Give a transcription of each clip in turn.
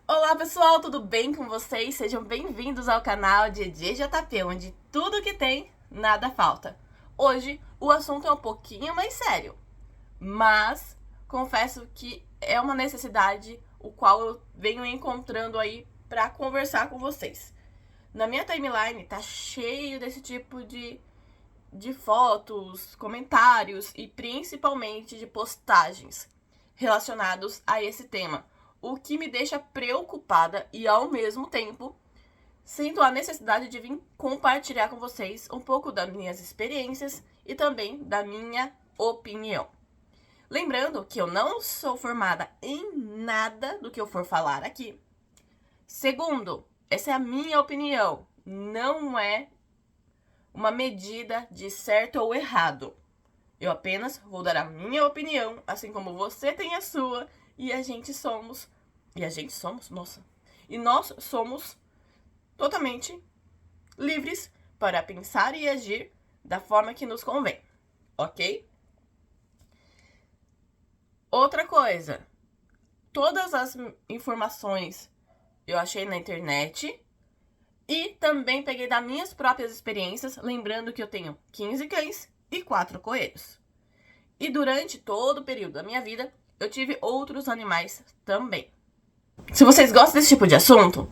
Olá pessoal, tudo bem com vocês? Sejam bem-vindos ao canal de DJP, onde tudo que tem, nada falta. Hoje o assunto é um pouquinho mais sério, mas confesso que é uma necessidade o qual eu venho encontrando aí para conversar com vocês. Na minha timeline tá cheio desse tipo de fotos, comentários e principalmente de postagens relacionados a esse tema, o que me deixa preocupada e ao mesmo tempo sinto a necessidade de vir compartilhar com vocês um pouco das minhas experiências e também da minha opinião. Lembrando que eu não sou formada em nada do que eu for falar aqui. Segundo, essa é a minha opinião, não é uma medida de certo ou errado. Eu apenas vou dar a minha opinião, assim como você tem a sua, e nós somos totalmente livres para pensar e agir da forma que nos convém, ok? Outra coisa, todas as informações eu achei na internet e também peguei das minhas próprias experiências, lembrando que eu tenho 15 cães e 4 coelhos. E durante todo o período da minha vida, eu tive outros animais também. Se vocês gostam desse tipo de assunto,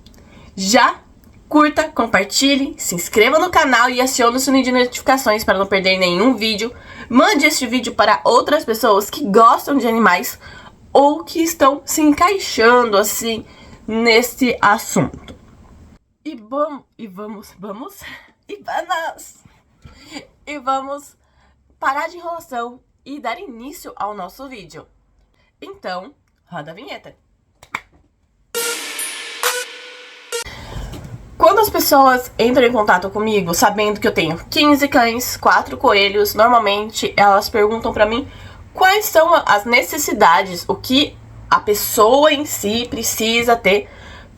já curta, compartilhe, se inscreva no canal e acione o sininho de notificações para não perder nenhum vídeo. Mande este vídeo para outras pessoas que gostam de animais ou que estão se encaixando assim nesse assunto. E vamos parar de enrolação e dar início ao nosso vídeo. Então, roda a vinheta. Quando as pessoas entram em contato comigo, sabendo que eu tenho 15 cães, 4 coelhos, normalmente elas perguntam pra mim quais são as necessidades, o que a pessoa em si precisa ter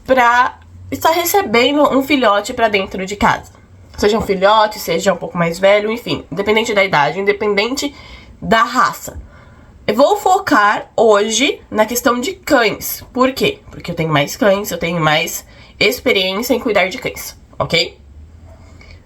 pra estar recebendo um filhote pra dentro de casa. Seja um filhote, seja um pouco mais velho, enfim, independente da idade, independente da raça. Eu vou focar hoje na questão de cães. Por quê? Porque eu tenho mais cães, eu tenho mais experiência em cuidar de cães, ok?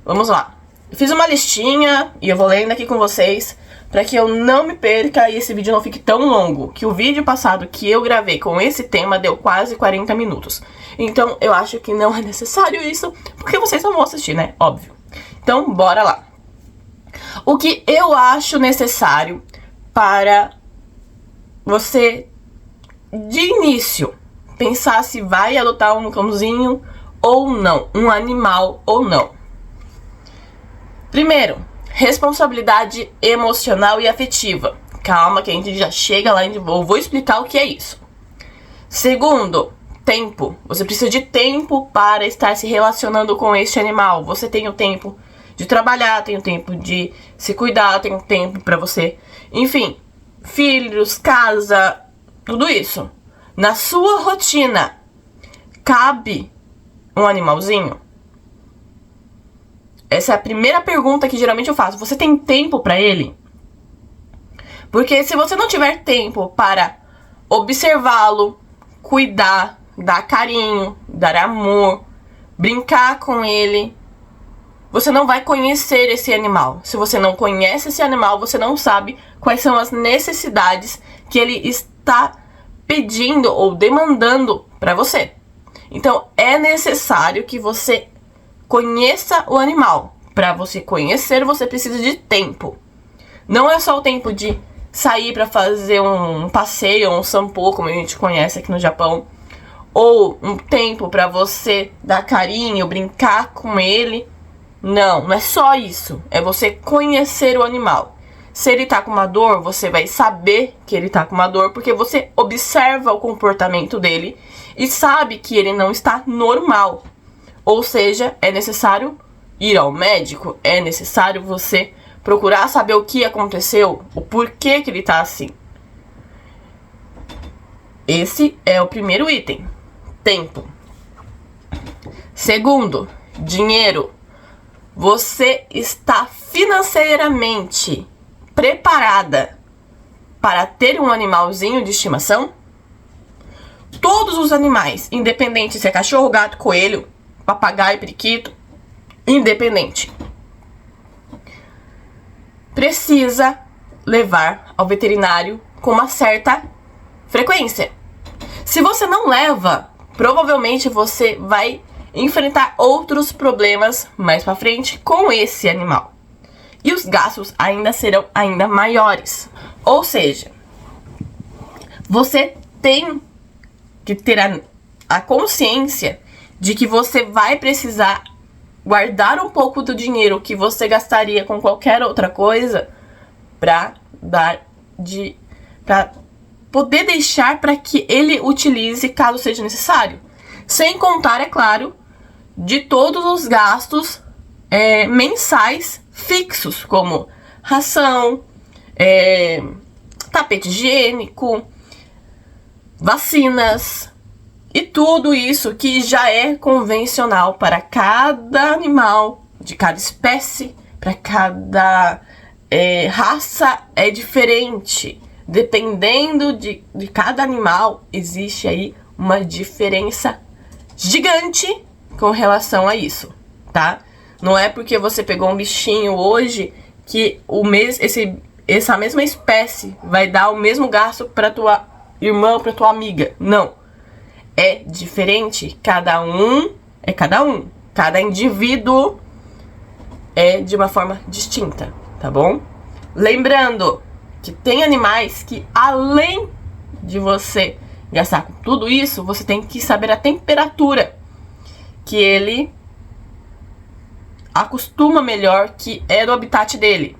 Vamos lá. Eu fiz uma listinha e eu vou lendo aqui com vocês para que eu não me perca e esse vídeo não fique tão longo, que o vídeo passado que eu gravei com esse tema deu quase 40 minutos. Então eu acho que não é necessário isso, porque vocês só vão assistir, né? Óbvio. Então bora lá. O que eu acho necessário para você, de início, pensar se vai adotar um cãozinho ou não, um animal ou não. Primeiro, responsabilidade emocional e afetiva. Calma que a gente já chega lá e eu vou explicar o que é isso. Segundo, tempo. Você precisa de tempo para estar se relacionando com este animal. Você tem o tempo de trabalhar, tem o tempo de se cuidar, tem o tempo para você, enfim, filhos, casa, tudo isso. Na sua rotina, cabe um animalzinho? Essa é a primeira pergunta que geralmente eu faço. Você tem tempo para ele? Porque se você não tiver tempo para observá-lo, cuidar, dar carinho, dar amor, brincar com ele, você não vai conhecer esse animal. Se você não conhece esse animal, você não sabe quais são as necessidades que ele está pedindo ou demandando para você. Então, é necessário que você conheça o animal. Para você conhecer, você precisa de tempo. Não é só o tempo de sair para fazer um passeio, um shampoo, como a gente conhece aqui no Japão, ou um tempo para você dar carinho, brincar com ele. Não é só isso. É você conhecer o animal. Se ele tá com uma dor, você vai saber que ele tá com uma dor, porque você observa o comportamento dele e sabe que ele não está normal. Ou seja, é necessário ir ao médico, é necessário você procurar saber o que aconteceu, o porquê que ele tá assim. Esse é o primeiro item, tempo. Segundo, dinheiro. Você está financeiramente preparada para ter um animalzinho de estimação? todos os animais, independente se é cachorro, gato, coelho, papagaio, periquito, independente, precisa levar ao veterinário com uma certa frequência. Se você não leva, provavelmente você vai enfrentar outros problemas mais pra frente com esse animal. E os gastos ainda serão ainda maiores. Ou seja, você tem que ter a consciência de que você vai precisar guardar um pouco do dinheiro que você gastaria com qualquer outra coisa para poder deixar para que ele utilize caso seja necessário. Sem contar, é claro, de todos os gastos mensais fixos, como ração, tapete higiênico, vacinas e tudo isso que já é convencional para cada animal, de cada espécie, para cada raça é diferente. Dependendo de cada animal, existe aí uma diferença gigante com relação a isso, tá? Não é porque você pegou um bichinho hoje que essa mesma espécie vai dar o mesmo gasto para tua irmã ou para tua amiga. Não. É diferente. Cada um é cada um. Cada indivíduo é de uma forma distinta, tá bom? Lembrando que tem animais que, além de você gastar com tudo isso, você tem que saber a temperatura que ele acostuma melhor, que é do habitat dele.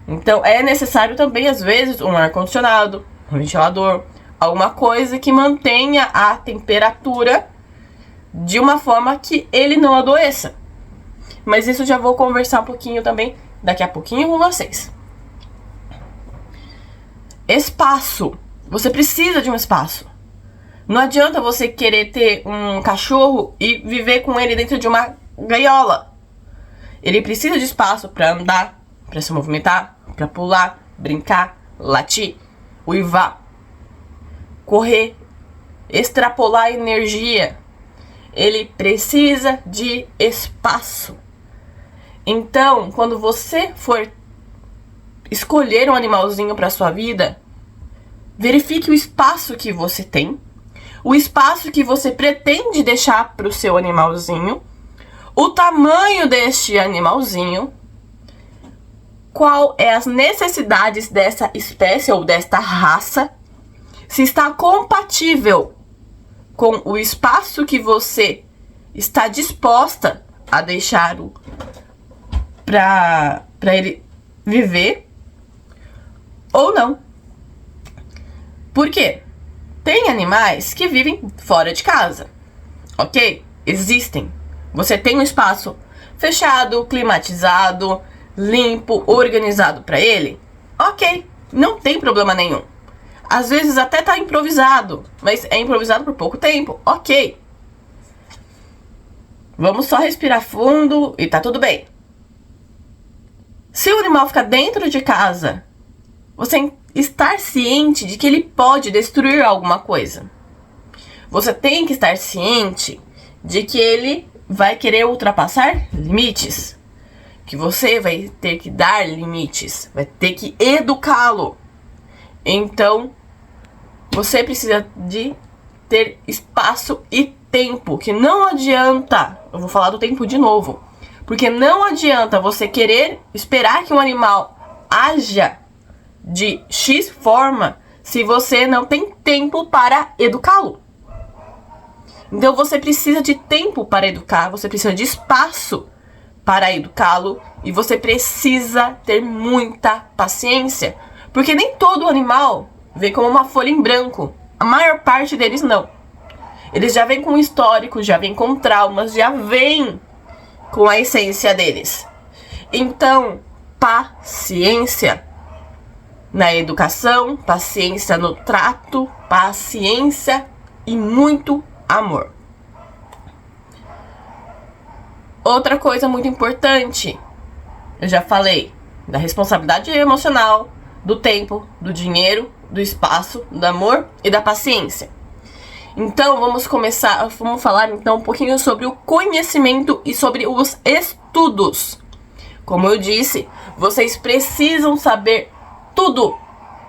Então é necessário também, às vezes, um ar-condicionado, um ventilador, alguma coisa que mantenha a temperatura de uma forma que ele não adoeça. Mas isso já vou conversar um pouquinho também daqui a pouquinho com vocês. Espaço. Você precisa de um espaço. Não adianta você querer ter um cachorro e viver com ele dentro de uma gaiola. Ele precisa de espaço para andar, para se movimentar, para pular, brincar, latir, uivar, correr, extrapolar energia. Ele precisa de espaço. Então, quando você for escolher um animalzinho para sua vida, verifique o espaço que você tem, o espaço que você pretende deixar para o seu animalzinho, o tamanho deste animalzinho, qual é as necessidades dessa espécie ou desta raça, se está compatível com o espaço que você está disposta a deixar para ele viver ou não. Por quê? Tem animais que vivem fora de casa, ok? Existem. Você tem um espaço fechado, climatizado, limpo, organizado para ele? Ok, não tem problema nenhum. Às vezes até tá improvisado, mas é improvisado por pouco tempo, ok. Vamos só respirar fundo e tá tudo bem. Se o animal ficar dentro de casa, você estar ciente de que ele pode destruir alguma coisa. Você tem que estar ciente de que ele vai querer ultrapassar limites. Que você vai ter que dar limites, vai ter que educá-lo. Então, você precisa de ter espaço e tempo, que não adianta, eu vou falar do tempo de novo, porque não adianta você querer esperar que um animal haja de X forma se você não tem tempo para educá-lo. Então você precisa de tempo para educar, você precisa de espaço para educá-lo e você precisa ter muita paciência, porque nem todo animal vem como uma folha em branco. A maior parte deles não. Eles já vêm com histórico, já vêm com traumas, já vêm com a essência deles. Então, paciência na educação, paciência no trato, paciência e muito amor. Outra coisa muito importante, eu já falei da responsabilidade emocional, do tempo, do dinheiro, do espaço, do amor e da paciência. Então, vamos falar então um pouquinho sobre o conhecimento e sobre os estudos. Como eu disse, vocês precisam saber tudo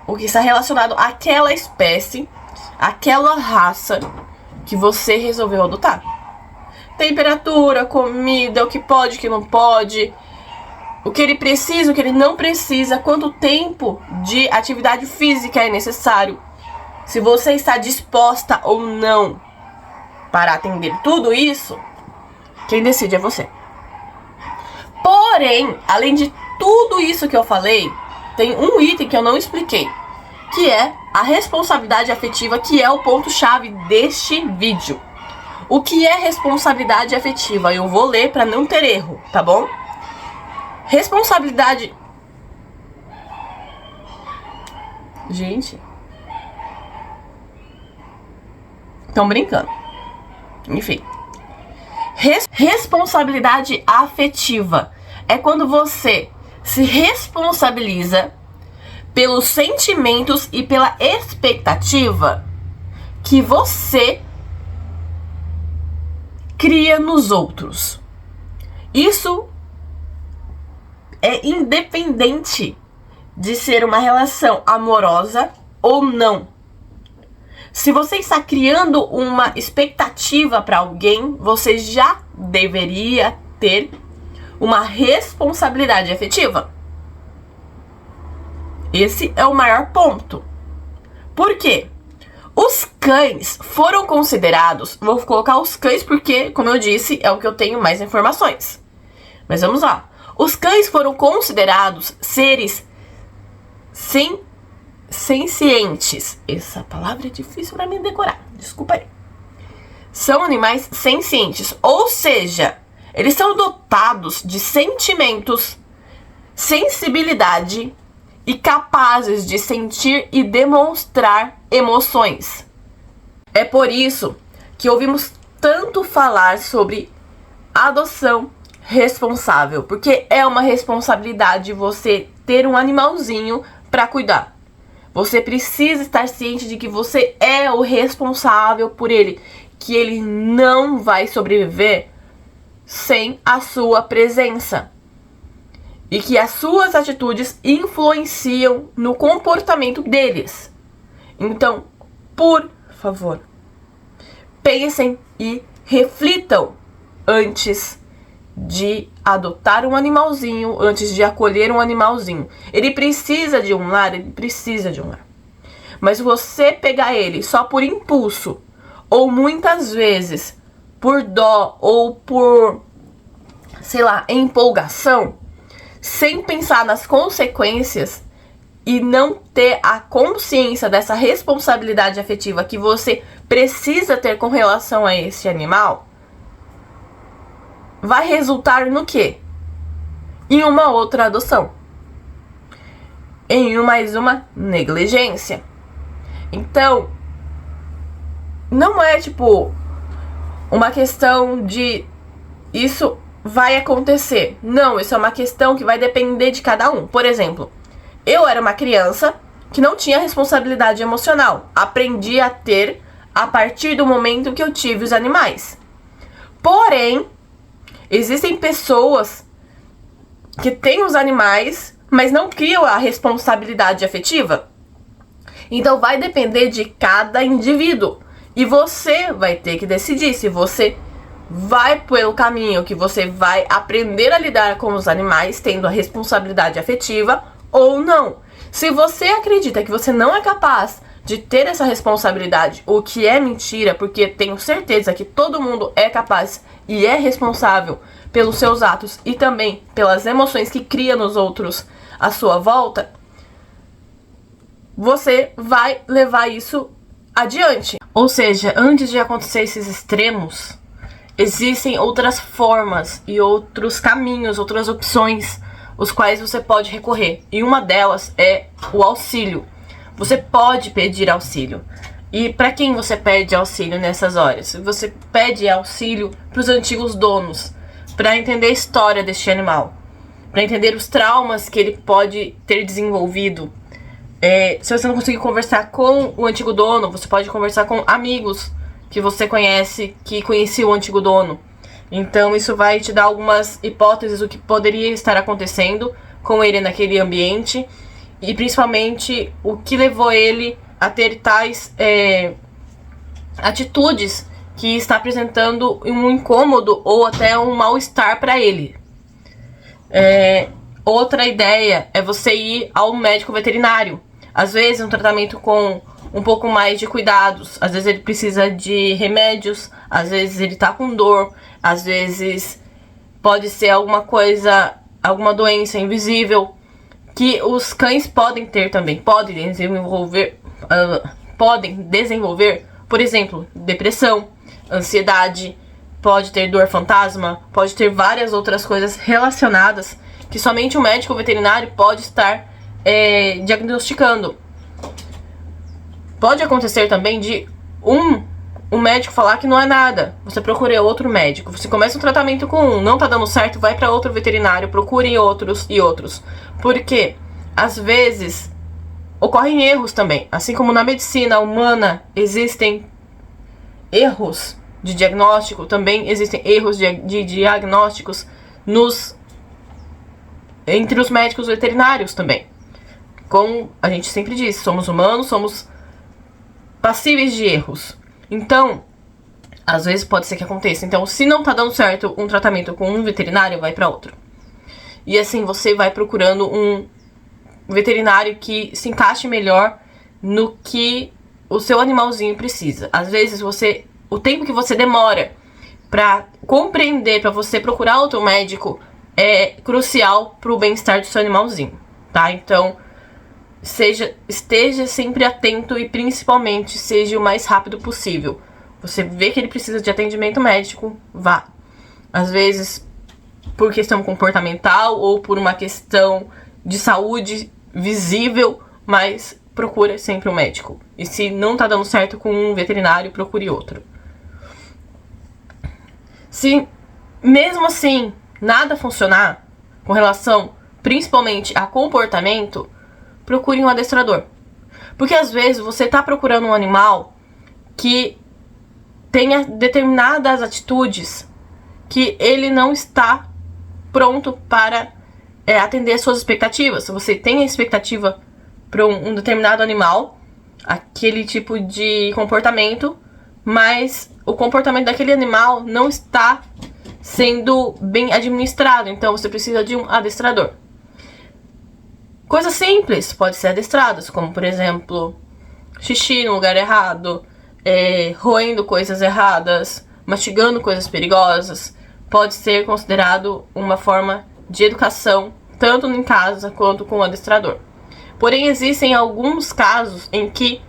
o que está relacionado àquela espécie, àquela raça que você resolveu adotar. Temperatura, comida, o que pode, o que não pode, o que ele precisa, o que ele não precisa, quanto tempo de atividade física é necessário, se você está disposta ou não para atender tudo isso, quem decide é você. Porém, além de tudo isso que eu falei, tem um item que eu não expliquei, que é a responsabilidade afetiva, que é o ponto-chave deste vídeo. O que é responsabilidade afetiva? Eu vou ler para não ter erro, tá bom? Responsabilidade... Gente... Estão brincando. Enfim. Responsabilidade afetiva é quando você se responsabiliza pelos sentimentos e pela expectativa que você cria nos outros. Isso é independente de ser uma relação amorosa ou não. Se você está criando uma expectativa para alguém, você já deveria ter uma responsabilidade afetiva. Esse é o maior ponto. Por quê? Os cães foram considerados... Vou colocar os cães porque, como eu disse, é o que eu tenho mais informações. Mas vamos lá. Os cães foram considerados seres sencientes. Essa palavra é difícil para mim decorar. Desculpa aí. São animais sencientes. Ou seja, eles são dotados de sentimentos, sensibilidade e capazes de sentir e demonstrar emoções. É por isso que ouvimos tanto falar sobre adoção responsável, porque é uma responsabilidade você ter um animalzinho para cuidar. Você precisa estar ciente de que você é o responsável por ele, que ele não vai sobreviver sem a sua presença. E que as suas atitudes influenciam no comportamento deles. Então, por favor, pensem e reflitam antes de adotar um animalzinho, antes de acolher um animalzinho. Ele precisa de um lar, ele precisa de um lar. Mas você pegar ele só por impulso, ou muitas vezes por dó, ou por, sei lá, empolgação, sem pensar nas consequências e não ter a consciência dessa responsabilidade afetiva que você precisa ter com relação a esse animal, vai resultar no quê? Em uma outra adoção. Em mais uma negligência. Então, não é tipo uma questão de isso vai acontecer. Não, isso é uma questão que vai depender de cada um. Por exemplo, eu era uma criança que não tinha responsabilidade emocional. Aprendi a ter a partir do momento que eu tive os animais. Porém, existem pessoas que têm os animais, mas não criam a responsabilidade afetiva. Então vai depender de cada indivíduo. E você vai ter que decidir se você vai pelo caminho que você vai aprender a lidar com os animais, tendo a responsabilidade afetiva ou não. Se você acredita que você não é capaz de ter essa responsabilidade, o que é mentira, porque tenho certeza que todo mundo é capaz e é responsável pelos seus atos e também pelas emoções que cria nos outros à sua volta, você vai levar isso adiante. Ou seja, antes de acontecer esses extremos, existem outras formas e outros caminhos, outras opções, os quais você pode recorrer. E uma delas é o auxílio. Você pode pedir auxílio. E para quem você pede auxílio nessas horas? Você pede auxílio para os antigos donos, para entender a história deste animal, para entender os traumas que ele pode ter desenvolvido. Se você não conseguir conversar com o antigo dono, você pode conversar com amigos que você conhece, que conhecia o antigo dono. Então isso vai te dar algumas hipóteses do que poderia estar acontecendo com ele naquele ambiente e principalmente o que levou ele a ter tais atitudes que está apresentando um incômodo ou até um mal-estar para ele. Outra ideia é você ir ao médico veterinário. Às vezes um tratamento com um pouco mais de cuidados, às vezes ele precisa de remédios, às vezes ele tá com dor, às vezes pode ser alguma coisa, alguma doença invisível que os cães podem ter também, podem desenvolver, por exemplo, depressão, ansiedade, pode ter dor fantasma, pode ter várias outras coisas relacionadas que somente o médico veterinário pode estar diagnosticando. Pode acontecer também de um médico falar que não é nada. Você procura outro médico. Você começa um tratamento com um, não tá dando certo, vai para outro veterinário, procure outros e outros. Porque, às vezes, ocorrem erros também. Assim como na medicina humana existem erros de diagnóstico, também existem erros de diagnósticos entre os médicos veterinários também. Como a gente sempre diz, somos humanos, somos passíveis de erros. Então, às vezes pode ser que aconteça. Então, se não tá dando certo um tratamento com um veterinário, vai para outro. E assim você vai procurando um veterinário que se encaixe melhor no que o seu animalzinho precisa. Às vezes o tempo que você demora para compreender, para você procurar outro médico, é crucial para o bem-estar do seu animalzinho, tá? Então, esteja sempre atento e principalmente seja o mais rápido possível. Você vê que ele precisa de atendimento médico, vá. Às vezes por questão comportamental ou por uma questão de saúde visível, mas procura sempre um médico. E se não tá dando certo com um veterinário, procure outro. Se mesmo assim nada funcionar com relação principalmente a comportamento, procure um adestrador. Porque às vezes você está procurando um animal que tenha determinadas atitudes que ele não está pronto para atender às suas expectativas. Se você tem a expectativa para um determinado animal, aquele tipo de comportamento, mas o comportamento daquele animal não está sendo bem administrado, então você precisa de um adestrador. Coisas simples podem ser adestradas, como por exemplo, xixi no lugar errado, roendo coisas erradas, mastigando coisas perigosas, pode ser considerado uma forma de educação, tanto em casa quanto com o adestrador. Porém, existem alguns casos em que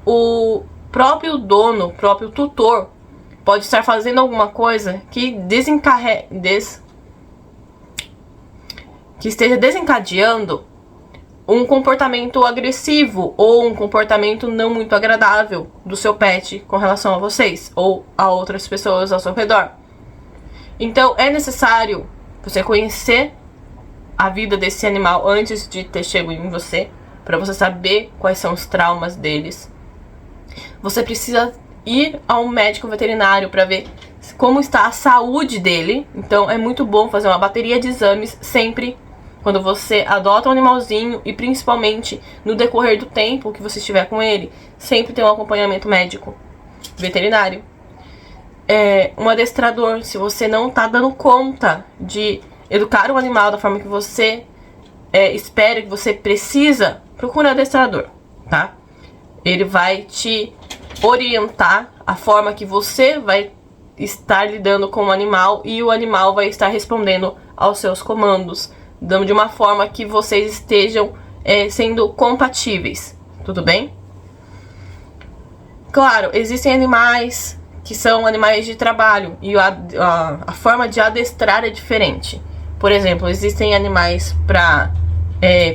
o próprio dono, o próprio tutor, pode estar fazendo alguma coisa que esteja desencadeando um comportamento agressivo ou um comportamento não muito agradável do seu pet com relação a vocês ou a outras pessoas ao seu redor. Então é necessário você conhecer a vida desse animal antes de ter chego em você, para você saber quais são os traumas deles. Você precisa ir a um médico veterinário para ver como está a saúde dele. Então é muito bom fazer uma bateria de exames sempre quando você adota um animalzinho e principalmente no decorrer do tempo que você estiver com ele, sempre ter um acompanhamento médico veterinário. Um adestrador, se você não está dando conta de educar o animal da forma que você espera, que você precisa, procure um adestrador, tá? Ele vai te orientar a forma que você vai estar lidando com o animal e o animal vai estar respondendo aos seus comandos, dando de uma forma que vocês estejam sendo compatíveis, tudo bem? Claro, existem animais que são animais de trabalho e a forma de adestrar é diferente. Por exemplo, existem animais para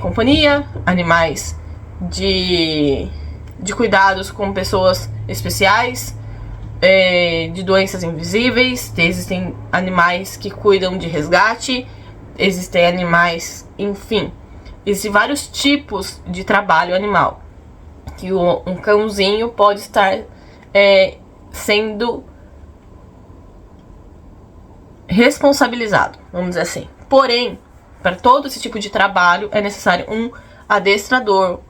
companhia, animais de cuidados com pessoas especiais, de doenças invisíveis, existem animais que cuidam de resgate, existem animais, enfim, existem vários tipos de trabalho animal que um cãozinho pode estar sendo responsabilizado, vamos dizer assim. Porém, para todo esse tipo de trabalho é necessário um adestrador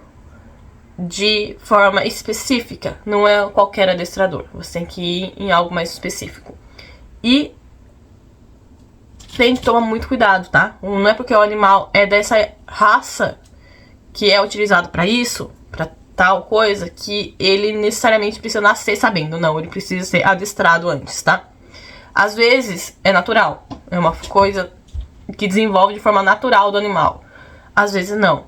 de forma específica. Não é qualquer adestrador. Você tem que ir em algo mais específico. E tem que tomar muito cuidado, tá? Não é porque o animal é dessa raça que é utilizado para isso, para tal coisa, que ele necessariamente precisa nascer sabendo. Não, ele precisa ser adestrado antes, tá? Às vezes é natural. É uma coisa que desenvolve de forma natural do animal. Às vezes não.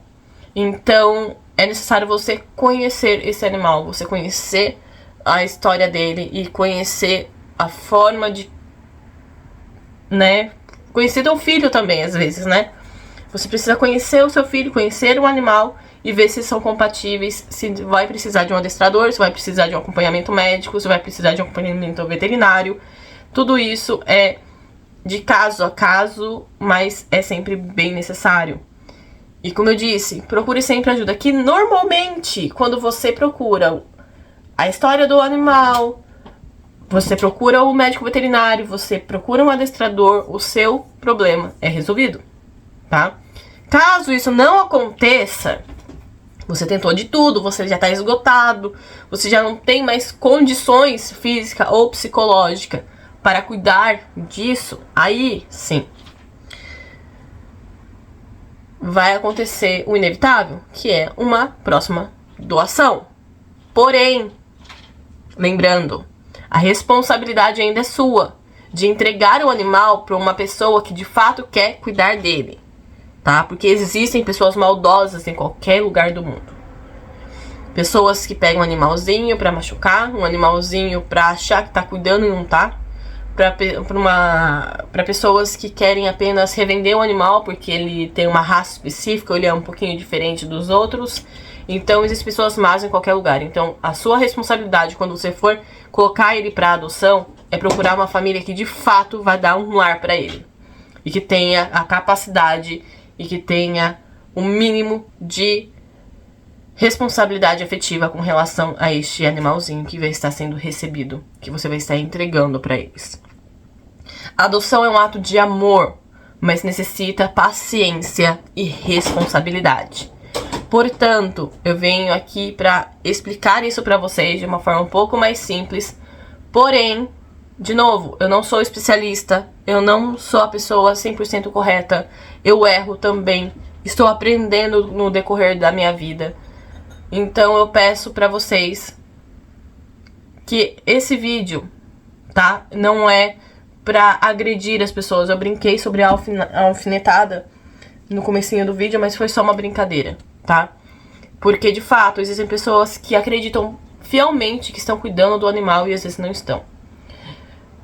Então, é necessário você conhecer esse animal, você conhecer a história dele e conhecer a forma de, né? Conhecer teu filho também, às vezes, né? Você precisa conhecer o seu filho, conhecer o animal e ver se são compatíveis, se vai precisar de um adestrador, se vai precisar de um acompanhamento médico, se vai precisar de um acompanhamento veterinário. Tudo isso é de caso a caso, mas é sempre bem necessário. E como eu disse, procure sempre ajuda. Que normalmente, quando você procura a história do animal, você procura o médico veterinário, você procura um adestrador, o seu problema é resolvido, tá? Caso isso não aconteça, você tentou de tudo, você já está esgotado, você já não tem mais condições física ou psicológica para cuidar disso, aí sim vai acontecer o inevitável, que é uma próxima doação. Porém, lembrando, a responsabilidade ainda é sua de entregar o animal para uma pessoa que de fato quer cuidar dele, tá? Porque existem pessoas maldosas em qualquer lugar do mundo. Pessoas que pegam um animalzinho para machucar, um animalzinho para achar que tá cuidando e não tá. Para pessoas que querem apenas revender o animal porque ele tem uma raça específica, ou ele é um pouquinho diferente dos outros. Então existem pessoas más em qualquer lugar. Então a sua responsabilidade quando você for colocar ele para adoção é procurar uma família que de fato vai dar um lar para ele e que tenha a capacidade e que tenha o mínimo de responsabilidade afetiva com relação a este animalzinho que vai estar sendo recebido, que você vai estar entregando para eles. A adoção é um ato de amor, mas necessita paciência e responsabilidade. Portanto, eu venho aqui para explicar isso para vocês de uma forma um pouco mais simples. Porém, de novo, eu não sou especialista, eu não sou a pessoa 100% correta, eu erro também, estou aprendendo no decorrer da minha vida. Então eu peço para vocês que esse vídeo, tá, não é pra agredir as pessoas. Eu brinquei sobre a alfinetada no comecinho do vídeo, mas foi só uma brincadeira, tá? Porque, de fato, existem pessoas que acreditam fielmente que estão cuidando do animal e às vezes não estão.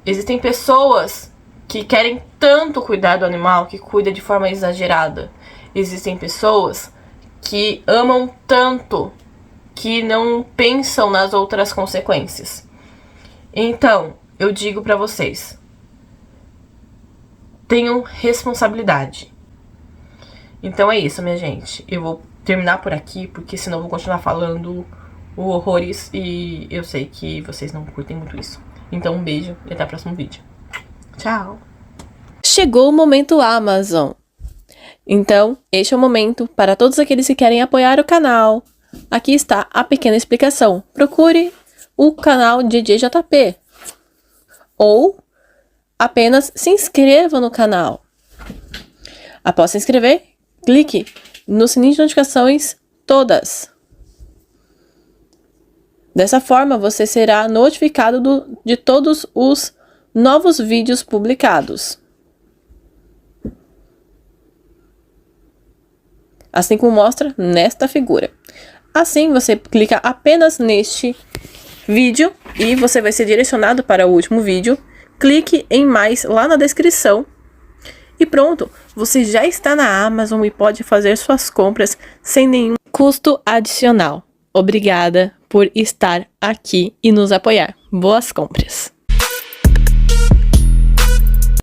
Existem pessoas que querem tanto cuidar do animal que cuida de forma exagerada. Existem pessoas que amam tanto que não pensam nas outras consequências. Então, eu digo pra vocês, tenham responsabilidade. Então é isso, minha gente. Eu vou terminar por aqui, porque senão eu vou continuar falando horrores e eu sei que vocês não curtem muito isso. Então um beijo e até o próximo vídeo. Tchau! Chegou o momento Amazon. Então, este é o momento para todos aqueles que querem apoiar o canal. Aqui está a pequena explicação. Procure o canal DJJP. Ou apenas se inscreva no canal. Após se inscrever, clique no sininho de notificações todas. Dessa forma, você será notificado de todos os novos vídeos publicados. Assim como mostra nesta figura. Assim, você clica apenas neste vídeo e você vai ser direcionado para o último vídeo. Clique em mais lá na descrição. E pronto, você já está na Amazon e pode fazer suas compras sem nenhum custo adicional. Obrigada por estar aqui e nos apoiar. Boas compras!